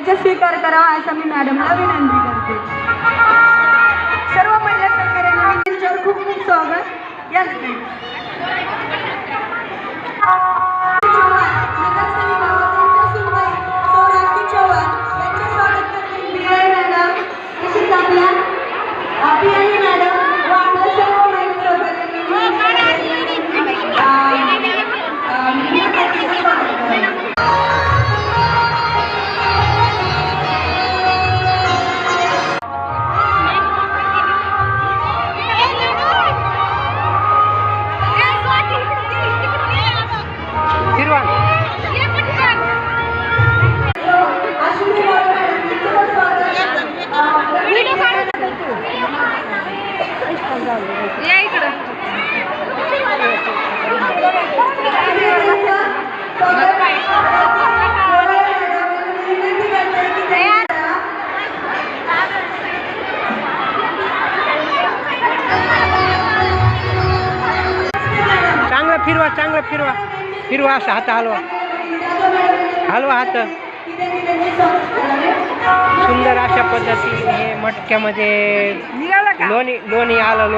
त्याचा स्वीकार करावा असं मी मॅडमला विनंती करते. सर्व महिला सहकार्यांना त्यांच्यावर खूप खूप स्वागत. या फिरवा, चांगलं फिरवा, फिरवा असं हात हलवा, हलवा हात. सुंदर अशा पद्धतीने हे मटक्यामध्ये लोणी आलं.